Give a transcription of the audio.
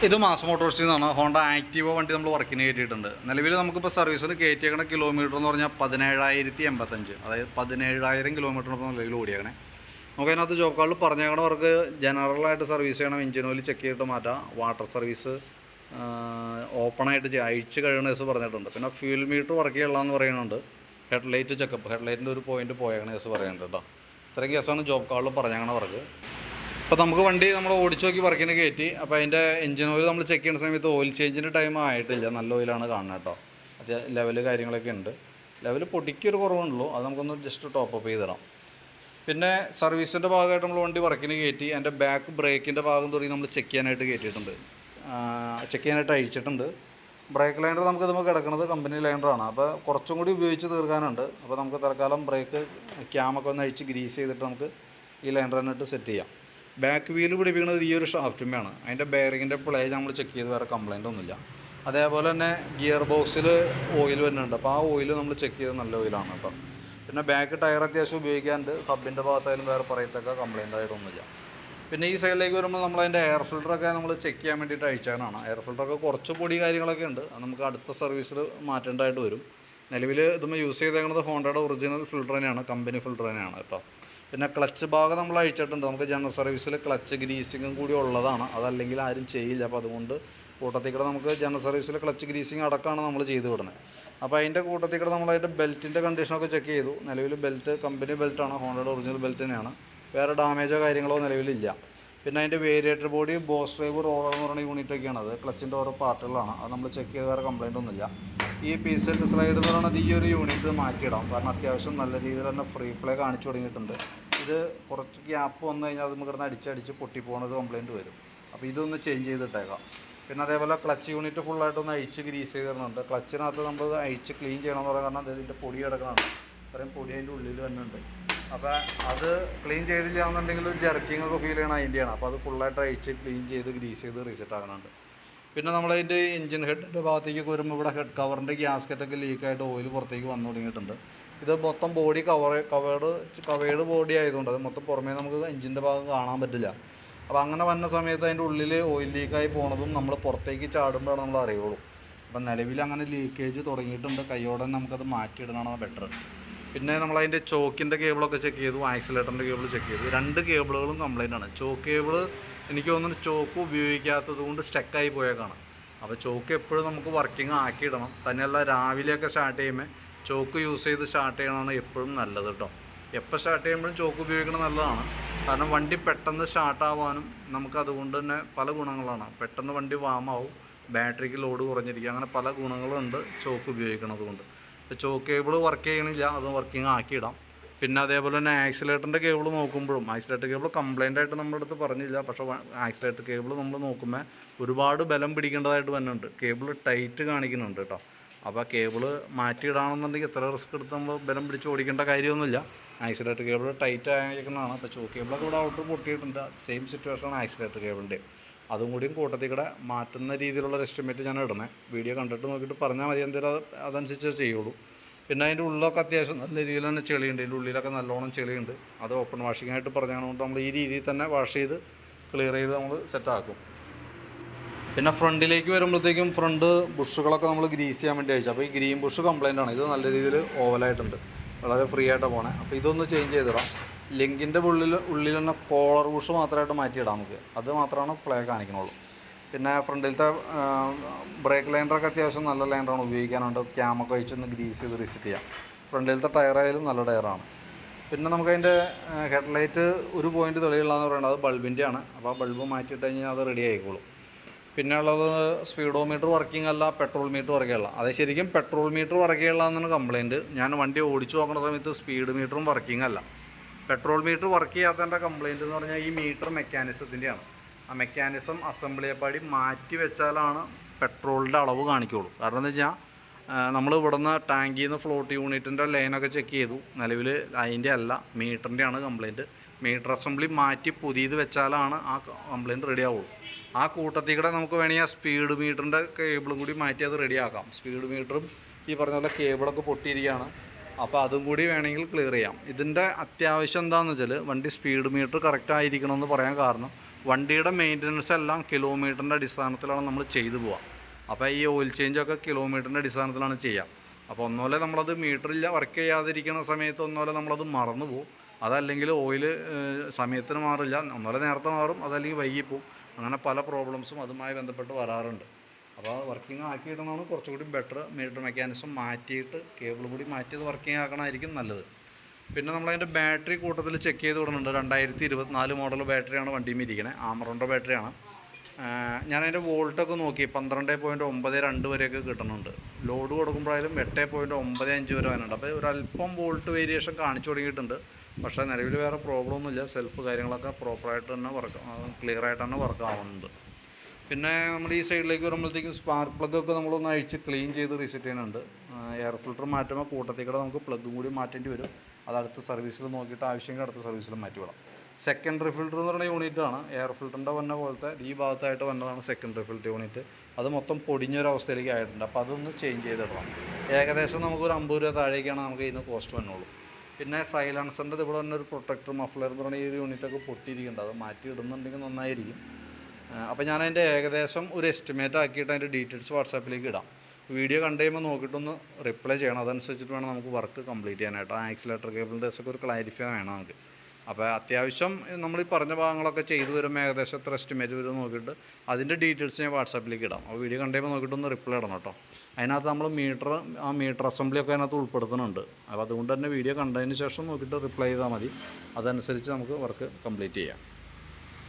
ഇത് മാസ് മോട്ടോഴ്സിൽ നിന്നാണ് Honda Activa വണ്ടി നമ്മൾ വർക്കിന് കയറ്റിയിട്ടുണ്ട്. നിലവിൽ നമുക്കിപ്പോൾ സർവീസിന് കയറ്റിയേക്കണ കിലോമീറ്റർ എന്ന് പറഞ്ഞാൽ 17,085, അതായത് 17,000 കിലോമീറ്റർ ഇപ്പോൾ നിലവിൽ ഓടിയേക്കണേ. നമുക്കതിനകത്ത് ജോബ് കാർഡിൽ പറഞ്ഞേക്കണ വർക്ക് ജനറലായിട്ട് സർവീസ് ചെയ്യണം, എഞ്ചിൻ ഓയിൽ ചെക്ക് ചെയ്തിട്ട് മാറ്റാം, വാട്ടർ സർവീസ് ഓപ്പണായിട്ട് അഴിച്ച് കഴിയണ കേസ് പറഞ്ഞിട്ടുണ്ട്. പിന്നെ ഫ്യൂൽ മീറ്റർ വർക്ക് ചെയ്യണമെന്ന് പറയുന്നുണ്ട്. ഹെഡ്ലൈറ്റ് ചെക്കപ്പ്, ഹെഡ്ലൈറ്റിൻ്റെ ഒരു പോയിൻറ്റ് പോയേക്കണ കേസ് പറയുന്നുണ്ട് കേട്ടോ. ഇത്രയും കേസാണ് ജോബ് കാർഡിൽ പറഞ്ഞേക്കണ വർക്ക്. അപ്പോൾ നമുക്ക് വണ്ടി നമ്മൾ ഓടിച്ച് നോക്കി വർക്കിന് കയറ്റി. അപ്പോൾ അതിൻ്റെ എഞ്ചിൻ ഓയിൽ നമ്മൾ ചെക്ക് ചെയ്യുന്ന സമയത്ത് ഓയിൽ ചേഞ്ചിൻ്റെ ടൈം ആയിട്ടില്ല, നല്ല ഓയിലാണ് കാണുന്നത് കേട്ടോ. ലെവൽ കാര്യങ്ങളൊക്കെ ഉണ്ട്. ലെവൽ പൊടിക്കൊരു കുറവുണ്ടല്ലോ, അത് നമുക്കൊന്ന് ജസ്റ്റ് ടോപ്പപ്പ് ചെയ്തിടാം. പിന്നെ സർവീസിൻ്റെ ഭാഗമായിട്ട് നമ്മൾ വണ്ടി വർക്കിന് കയറ്റി. അതിൻ്റെ ബാക്ക് ബ്രേക്കിൻ്റെ ഭാഗം തുടങ്ങി നമ്മൾ ചെക്ക് ചെയ്യാനായിട്ട് കയറ്റിയിട്ടുണ്ട്, ചെക്ക് ചെയ്യാനായിട്ട് അഴിച്ചിട്ടുണ്ട്. ബ്രേക്ക് ലൈനർ നമുക്ക് ഇതുമ്പോൾ കിടക്കുന്നത് കമ്പനി ലൈനറാണ്. അപ്പോൾ കുറച്ചും കൂടി ഉപയോഗിച്ച് തീർക്കാനുണ്ട്. അപ്പോൾ നമുക്ക് തൽക്കാലം ബ്രേക്ക് ക്യാമൊക്കെ ഒന്ന് അഴിച്ച് ഗ്രീസ് ചെയ്തിട്ട് നമുക്ക് ഈ ലൈനർ തന്നെ ഇട്ട് സെറ്റ് ചെയ്യാം. ബാക്ക് വീല് പിടിപ്പിക്കുന്നത് ഈ ഒരു ഷാഫ്റ്റുമാണ്. അതിൻ്റെ ബെയറിങ്ങിൻ്റെ പ്ലേജ് നമ്മൾ ചെക്ക് ചെയ്ത് വേറെ കംപ്ലൈൻ്റ് ഒന്നുമില്ല. അതേപോലെ തന്നെ ഗിയർ ബോക്സിൽ ഓയിൽ വരുന്നുണ്ട്. അപ്പോൾ ആ ഓയിൽ നമ്മൾ ചെക്ക് ചെയ്ത് നല്ല ഓയിലാണ് കേട്ടോ. പിന്നെ ബാക്ക് ടയർ അത്യാവശ്യം ഉപയോഗിക്കാനുണ്ട്. ഹബിൻ്റെ ഭാഗത്തായാലും വേറെ പറയത്തക്ക കംപ്ലൈൻ്റ് ആയിട്ടൊന്നുമില്ല. പിന്നെ ഈ സൈഡിലേക്ക് വരുമ്പോൾ നമ്മളതിൻ്റെ എയർ ഫിൽറ്ററൊക്കെ നമ്മൾ ചെക്ക് ചെയ്യാൻ വേണ്ടിയിട്ട് അഴിച്ചാണ്. എയർ ഫിൽറ്ററൊക്കെ കുറച്ച് പൊടി കാര്യങ്ങളൊക്കെ ഉണ്ട്, അത് നമുക്ക് അടുത്ത സർവീസിൽ മാറ്റേണ്ടതായിട്ട് വരും. നിലവിൽ ഇതുമ്പോൾ യൂസ് ചെയ്തേക്കുന്നത് ഹോണ്ടയുടെ ഒറിജിനൽ ഫിൽറ്റർ തന്നെയാണ്, കമ്പനി ഫിൽറ്റർ തന്നെയാണ് കേട്ടോ. പിന്നെ ക്ലച്ച് ഭാഗം നമ്മൾ അഴിച്ചിട്ടുണ്ട്. നമുക്ക് ജനറൽ സർവീസിൽ ക്ലച്ച് ഗ്രീസിങ്ങും കൂടി ഉള്ളതാണ്, അതല്ലെങ്കിൽ ആരും ചെയ്യില്ല. അപ്പോൾ അതുകൊണ്ട് കൂട്ടത്തിക്കൂടെ നമുക്ക് ജനറൽ സർവീസിൽ ക്ലച്ച് ഗ്രീസിങ് അടക്കമാണ് നമ്മൾ ചെയ്ത് വിടുന്നത്. അപ്പോൾ അതിൻ്റെ കൂട്ടത്തിക്കൂടെ നമ്മളതിൻ്റെ ബെൽറ്റിൻ്റെ കണ്ടീഷനൊക്കെ ചെക്ക് ചെയ്തു. നിലവിൽ ബെൽറ്റ് കമ്പനി ബെൽറ്റാണ്, ഹോണ്ടയുടെ ഒറിജിനൽ ബെൽറ്റ് തന്നെയാണ്, വേറെ ഡാമേജോ കാര്യങ്ങളോ നിലവിലില്ല. പിന്നെ അതിൻ്റെ variator body, boss drive, roller എന്ന് പറയുന്ന യൂണിറ്റൊക്കെയാണ്. അത് ക്ലച്ചിൻ്റെ ഓരോ പാർട്ടുകളാണ്, അത് നമ്മൾ ചെക്ക് ചെയ്ത് വേറെ കംപ്ലൈൻ്റ് ഒന്നുമില്ല. ഈ പീസെറ്റ് സ്ലൈഡ് എന്ന് പറയുന്നത് ഈ ഒരു യൂണിറ്റ് മാറ്റിയിടാം, കാരണം അത്യാവശ്യം നല്ല രീതിയിൽ തന്നെ ഫ്രീ പ്ലേ കാണിച്ചു തുടങ്ങിയിട്ടുണ്ട്. ഇത് കുറച്ച് ഗ്യാപ്പ് വന്നു കഴിഞ്ഞാൽ അത് നമുക്ക് കിടന്ന് അടിച്ചടിച്ച് പൊട്ടിപ്പോകുന്നൊരു കംപ്ലൈൻറ്റ് വരും. അപ്പോൾ ഇതൊന്ന് ചേഞ്ച് ചെയ്തിട്ടേക്കാം. പിന്നെ അതേപോലെ ക്ലച്ച് യൂണിറ്റ് ഫുള്ളായിട്ടൊന്ന് അഴിച്ച് ഗ്രീസ് ചെയ്ത് തരുന്നുണ്ട്. ക്ലച്ചിനകത്ത് നമ്മൾ അഴിച്ച് ക്ലീൻ ചെയ്യണമെന്ന് പറയാൻ കാരണം ഇതിൻ്റെ പൊടി കിടക്കണമാണ്, ഇത്രയും പൊടി അതിൻ്റെ ഉള്ളിൽ വരുന്നുണ്ട്. അപ്പോൾ അത് ക്ലീൻ ചെയ്തില്ല എന്നുണ്ടെങ്കിൽ ജെർക്കിങ് ഒക്കെ ഫീൽ ചെയ്യണം അതിൻ്റെയാണ്. അപ്പോൾ അത് ഫുള്ളായിട്ട് അഴിച്ച് ക്ലീൻ ചെയ്ത് ഗ്രീസ് ചെയ്ത് റീസെറ്റ് ആകുന്നുണ്ട്. പിന്നെ നമ്മളതിൻ്റെ എഞ്ചിൻ ഹെഡിൻ്റെ ഭാഗത്തേക്ക് വരുമ്പോൾ ഇവിടെ ഹെഡ് കവറിൻ്റെ ഗ്യാസ്കറ്റൊക്കെ ലീക്കായിട്ട് ഓയിൽ പുറത്തേക്ക് വന്നു തുടങ്ങിയിട്ടുണ്ട്. ഇത് മൊത്തം ബോഡി കവേർഡ് ബോഡി ആയതുകൊണ്ട് അത് മൊത്തം പുറമേ നമുക്ക് എഞ്ചിൻ്റെ ഭാഗം കാണാൻ പറ്റില്ല. അപ്പോൾ അങ്ങനെ വന്ന സമയത്ത് അതിൻ്റെ ഉള്ളിൽ ഓയിൽ ലീക്കായി പോണതും നമ്മൾ പുറത്തേക്ക് ചാടുമ്പോഴാണ് നമ്മൾ അറിയുള്ളൂ. അപ്പം നിലവിൽ അങ്ങനെ ലീക്കേജ് തുടങ്ങിയിട്ടുണ്ട്. കൈയോടെ നമുക്കത് മാറ്റിയിടണതാണ് ബെറ്റർ. പിന്നെ നമ്മളതിൻ്റെ ചോക്കിൻ്റെ കേബിളൊക്കെ ചെക്ക് ചെയ്തു, ആക്സിലേറ്ററിൻ്റെ കേബിൾ ചെക്ക് ചെയ്തു. 2 കേബിളുകളും കംപ്ലൈൻ്റ് ആണ്. ചോക്ക് കേബിൾ എനിക്ക് തോന്നുന്നു ചോക്ക് ഉപയോഗിക്കാത്തത് കൊണ്ട് സ്റ്റക്കായി പോയേക്കാണ്. അപ്പോൾ ചോക്ക് എപ്പോഴും നമുക്ക് വർക്കിംഗ് ആക്കിയിടണം. തന്നെയല്ല രാവിലെയൊക്കെ സ്റ്റാർട്ട് ചെയ്യുമ്പോൾ ചോക്ക് യൂസ് ചെയ്ത് സ്റ്റാർട്ട് ചെയ്യണമാണ് എപ്പോഴും നല്ലത് കേട്ടോ. എപ്പോൾ സ്റ്റാർട്ട് ചെയ്യുമ്പോഴും ചോക്ക് ഉപയോഗിക്കണം നല്ലതാണ്. കാരണം വണ്ടി പെട്ടെന്ന് സ്റ്റാർട്ടാവാനും നമുക്ക് അതുകൊണ്ട് തന്നെ പല ഗുണങ്ങളാണ്. പെട്ടെന്ന് വണ്ടി വാമാവും, ബാറ്ററിക്ക് ലോഡ് കുറഞ്ഞിരിക്കുക, അങ്ങനെ പല ഗുണങ്ങളുണ്ട് ചോക്ക് ഉപയോഗിക്കണത് കൊണ്ട്. ഇപ്പോൾ ചോക്ക് കേബിൾ വർക്ക് ചെയ്യണില്ല, അത് വർക്കിംഗ് ആക്കിയിടാം. പിന്നെ അതേപോലെ തന്നെ ആക്സിലേറ്ററിൻ്റെ കേബിൾ നോക്കുമ്പോഴും ആക്സിലേറ്റർ കേബിൾ കംപ്ലൈൻ്റ് ആയിട്ട് നമ്മുടെ അടുത്ത് പറഞ്ഞില്ല. പക്ഷേ ആക്സിലേറ്റർ കേബിൾ നമ്മൾ നോക്കുമ്പോൾ ഒരുപാട് ബലം പിടിക്കേണ്ടതായിട്ട് വരുന്നുണ്ട്. കേബിൾ ടൈറ്റ് കാണിക്കുന്നുണ്ട് കേട്ടോ. അപ്പോൾ കേബിൾ മാറ്റിയിടാണെന്നുണ്ടെങ്കിൽ എത്ര റിസ്ക് എടുത്ത് നമ്മൾ ബലം പിടിച്ച് ഓടിക്കേണ്ട കാര്യമൊന്നുമില്ല. ആക്സിലേറ്റർ കേബിൾ ടൈറ്റ് ആയിരിക്കുന്നതാണ്. അപ്പോൾ ചോക്ക് കേബിളൊക്കെ ഇവിടെ ഔട്ട് പൊട്ടിയിട്ടുണ്ട്. സെയിം സിറ്റുവേഷനാണ് ആക്സിലേറ്റർ കേബിളിൻ്റെ. അതും കൂടിയും കൂട്ടത്തിൽ കൂടെ മാറ്റുന്ന രീതിയിലുള്ള എസ്റ്റിമേറ്റ് ഞാൻ ഇടണേ. വീഡിയോ കണ്ടിട്ട് നോക്കിയിട്ട് പറഞ്ഞാൽ മതി, എന്തെങ്കിലും അതനുസരിച്ച് ചെയ്യുള്ളൂ. പിന്നെ അതിൻ്റെ ഉള്ളിലൊക്കെ അത്യാവശ്യം നല്ല രീതിയിൽ തന്നെ ചെളിയുണ്ട്. ഇതിൻ്റെ ഉള്ളിലൊക്കെ നല്ലോണം ചെളിയുണ്ട്. അത് ഓപ്പൺ വാഷിംഗ് ആയിട്ട് പറഞ്ഞതുകൊണ്ട് നമ്മൾ ഈ രീതിയിൽ തന്നെ വാഷ് ചെയ്ത് ക്ലിയർ ചെയ്ത് നമ്മൾ സെറ്റാക്കും. പിന്നെ ഫ്രണ്ടിലേക്ക് വരുമ്പോഴത്തേക്കും ഫ്രണ്ട് ബുഷുകളൊക്കെ നമ്മൾ ഗ്രീസ് ചെയ്യാൻ വേണ്ടി അയച്ചു. അപ്പോൾ ഈ ഗ്രീൻ ബുഷ് കംപ്ലൈൻ്റ് ആണ്. ഇത് നല്ല രീതിയിൽ ഓവലായിട്ടുണ്ട്, വളരെ ഫ്രീ ആയിട്ട് പോകണേ. അപ്പോൾ ഇതൊന്ന് ചേഞ്ച് ചെയ്തിടാം. ലിങ്കിൻ്റെ ഉള്ളിൽ തന്നെ കോളർ ബുഷ് മാത്രമായിട്ട് മാറ്റിയിടാം നമുക്ക്, അത് മാത്രമാണ് പ്ലേ കാണിക്കണുള്ളൂ. പിന്നെ ഫ്രണ്ടിലത്തെ ബ്രേക്ക് ലൈനറൊക്കെ അത്യാവശ്യം നല്ല ലൈനറാണ്, ഉപയോഗിക്കാനുണ്ട്. ക്യാമൊക്കെ വെച്ചൊന്ന് ഗ്രീസ് ചെയ്ത് റീസെറ്റ് ചെയ്യാം. ഫ്രണ്ടിലത്തെ ടയറായാലും നല്ല ടയറാണ്. പിന്നെ നമുക്കതിൻ്റെ ഹെഡ്ലൈറ്റ് ഒരു പോയിൻറ്റ് തെളിയുള്ളതെന്ന് പറയുന്നത് അത് ബൾബിൻ്റെയാണ്. അപ്പോൾ ആ ബൾബ് മാറ്റിയിട്ട് കഴിഞ്ഞാൽ അത് റെഡി ആയിക്കോളും. പിന്നെ ഉള്ളത് സ്പീഡോമീറ്റർ വർക്കിംഗ് അല്ല, പെട്രോൾ മീറ്റർ വർക്കിംഗ് അല്ല. അത് ശരിക്കും പെട്രോൾ മീറ്റർ വർക്കിംഗ് അല്ല എന്നാണ് കംപ്ലയിൻറ്റ്. ഞാൻ വണ്ടി ഓടിച്ചു നോക്കുന്ന സമയത്ത് സ്പീഡ് മീറ്ററും വർക്കിംഗ് അല്ല. പെട്രോൾ മീറ്റർ വർക്ക് ചെയ്യാത്തതിൻ്റെ കംപ്ലയിൻറ്റ് എന്ന് പറഞ്ഞാൽ ഈ മീറ്റർ മെക്കാനിസത്തിൻ്റെയാണ്. ആ മെക്കാനിസം അസംബ്ലിയെപ്പാടി മാറ്റി വെച്ചാലാണ് പെട്രോളിൻ്റെ അളവ് കാണിക്കുകയുള്ളൂ. കാരണം എന്താ വെച്ചാൽ നമ്മൾ ഇവിടുന്ന് ടാങ്കിൽ നിന്ന് ഫ്ലോട്ട് യൂണിറ്റിൻ്റെ ലൈനൊക്കെ ചെക്ക് ചെയ്തു. നിലവിൽ അതിൻ്റെ അല്ല, മീറ്ററിൻ്റെയാണ് കംപ്ലയിൻറ്റ്. മീറ്റർ അസംബ്ലി മാറ്റി പുതിയത് വെച്ചാലാണ് ആ കംപ്ലയിൻറ്റ് റെഡി ആവുള്ളൂ. ആ കൂട്ടത്തിൽ കൂടെ നമുക്ക് വേണമെങ്കിൽ ആ സ്പീഡ് മീറ്ററിൻ്റെ കേബിളും കൂടി മാറ്റി അത് റെഡിയാക്കാം. സ്പീഡ് മീറ്ററും ഈ പറഞ്ഞ പോലെ കേബിളൊക്കെ പൊട്ടിയിരിക്കുകയാണ്. അപ്പോൾ അതും കൂടി വേണമെങ്കിൽ ക്ലിയർ ചെയ്യാം. ഇതിൻ്റെ അത്യാവശ്യം എന്താണെന്ന് വെച്ചാൽ വണ്ടി സ്പീഡ് മീറ്റർ കറക്റ്റ് ആയിരിക്കണമെന്ന് പറയാൻ കാരണം വണ്ടിയുടെ മെയിൻ്റനൻസ് എല്ലാം കിലോമീറ്ററിൻ്റെ അടിസ്ഥാനത്തിലാണ് നമ്മൾ ചെയ്തു പോവുക. അപ്പോൾ ഈ ഓയിൽ ചേഞ്ചൊക്കെ കിലോമീറ്ററിൻ്റെ അടിസ്ഥാനത്തിലാണ് ചെയ്യുക. അപ്പോൾ ഒന്നുപോലെ നമ്മളത് മീറ്ററിൽ വർക്ക് ചെയ്യാതിരിക്കുന്ന സമയത്ത് ഒന്നുപോലെ നമ്മളത് മറന്നു പോകും. അതല്ലെങ്കിൽ ഓയിൽ സമയത്തിന് മാറില്ല, ഒന്നുപോലെ നേരത്തെ മാറും, അതല്ലെങ്കിൽ വൈകിപ്പോവും. അങ്ങനെ പല പ്രോബ്ലംസും അതുമായി ബന്ധപ്പെട്ട് വരാറുണ്ട്. അപ്പോൾ വർക്കിംഗ് ആക്കിയിടുന്നതാണ് കുറച്ചുകൂടി ബെറ്റർ. മീറ്റർ മെക്കാനിസം മാറ്റിയിട്ട് കേബിൾ കൂടി മാറ്റിയത് വർക്കിംഗ് ആക്കണമായിരിക്കും നല്ലത്. പിന്നെ നമ്മളതിൻ്റെ ബാറ്ററി കൂട്ടത്തിൽ ചെക്ക് ചെയ്ത് വിടുന്നുണ്ട്. 2024 മോഡൽ ബാറ്ററിയാണ് വണ്ടിയിൽ ഇരിക്കുന്നത്, ആമറോണിൻ്റെ ബാറ്ററിയാണ്. ഞാനതിൻ്റെ വോൾട്ടൊക്കെ നോക്കി 12.92 വരെയൊക്കെ കിട്ടുന്നുണ്ട്. ലോഡ് കൊടുക്കുമ്പോഴായാലും 8.95 വരെ വരുന്നുണ്ട്. അപ്പോൾ ഒരല്പം വോൾട്ട് വേരിയേഷൻ കാണിച്ചു തുടങ്ങിയിട്ടുണ്ട്. പക്ഷേ നിലവിൽ വേറെ പ്രോബ്ലം ഒന്നുമില്ല. സെൽഫ് കാര്യങ്ങളൊക്കെ പ്രോപ്പറായിട്ട് തന്നെ ക്ലിയറായിട്ട് തന്നെ വർക്ക് ആവുന്നുണ്ട്. പിന്നെ നമ്മൾ ഈ സൈഡിലേക്ക് വരുമ്പോഴത്തേക്കും സ്പാർക്ക് പ്ലഗൊക്കെ നമ്മളൊന്ന് അഴിച്ച് ക്ലീൻ ചെയ്ത് റീസെറ്റ് ചെയ്യുന്നുണ്ട്. എയർ ഫിൽറ്റർ മാറ്റുമ്പോൾ കൂട്ടത്തിൽ കൂടെ നമുക്ക് പ്ലഗും കൂടി മാറ്റേണ്ടി വരും. അത് അടുത്ത സർവീസിൽ നോക്കിയിട്ട് ആവശ്യമെങ്കിൽ അടുത്ത സർവീസിൽ മാറ്റിവിടാം. സെക്കൻഡറി ഫിൽറ്റർ എന്ന് പറയുന്ന യൂണിറ്റാണ്. എയർ ഫിൽറ്ററിൻ്റെ വന്ന പോലത്തെ ഈ ഭാഗത്തായിട്ട് വന്നതാണ് സെക്കൻഡറി ഫിൽറ്റർ യൂണിറ്റ്. അത് മൊത്തം പൊടിഞ്ഞൊരവസ്ഥയിലേക്ക് ആയിട്ടുണ്ട്. അപ്പോൾ അതൊന്ന് ചേഞ്ച് ചെയ്തിടണം. ഏകദേശം നമുക്കൊരു 50 രൂപ താഴേക്കാണ് നമുക്ക് ഇതിന് കോസ്റ്റ് വന്നുള്ളൂ. പിന്നെ സൈലൻസറിൻ്റെ ഇവിടെ തന്നെ ഒരു പ്രൊട്ടക്ടർ മഫ്ലർ എന്ന് പറയുന്ന ഈ ഒരു യൂണിറ്റൊക്കെ പൊട്ടിയിരിക്കുന്നുണ്ട്. അത് മാറ്റി ഇടുന്നുണ്ടെങ്കിൽ നന്നായിരിക്കും. അപ്പോൾ ഞാനതിൻ്റെ ഏകദേശം ഒരു എസ്റ്റിമേറ്റ് ആക്കിയിട്ട് അതിൻ്റെ ഡീറ്റെയിൽസ് വാട്സാപ്പിലേക്ക് ഇടാം. വീഡിയോ കണ്ടു കഴിയുമ്പോൾ നോക്കിയിട്ടൊന്ന് റിപ്ലൈ ചെയ്യണം. അതനുസരിച്ചിട്ട് വേണം നമുക്ക് വർക്ക് കംപ്ലീറ്റ് ചെയ്യാനായിട്ട്. ആക്സിലേറ്റർ കേബിളിൻ്റെ ഒക്കെ ഒരു ക്ലാരിഫൈ വേണം നമുക്ക്. അപ്പോൾ അത്യാവശ്യം നമ്മൾ ഈ പറഞ്ഞ ഭാഗങ്ങളൊക്കെ ചെയ്തു വരുമ്പോൾ ഏകദേശം എത്ര എസ്റ്റിമേറ്റ് വരും നോക്കിയിട്ട് അതിൻ്റെ ഡീറ്റെയിൽസ് ഞാൻ വാട്സാപ്പിലേക്ക് ഇടാം. അപ്പോൾ വീഡിയോ കണ്ടു കഴിയുമ്പോൾ നോക്കിയിട്ടൊന്ന് റിപ്ലൈ ഇടണം കേട്ടോ. അതിനകത്ത് നമ്മൾ മീറ്റർ അസംബ്ലിയൊക്കെ അതിനകത്ത് ഉൾപ്പെടുത്തുന്നുണ്ട്. അപ്പോൾ അതുകൊണ്ട് തന്നെ വീഡിയോ കണ്ടതിന് ശേഷം നോക്കിയിട്ട് റിപ്ലൈ ചെയ്താൽ മതി. അതനുസരിച്ച് നമുക്ക് വർക്ക് കംപ്ലീറ്റ് ചെയ്യാം.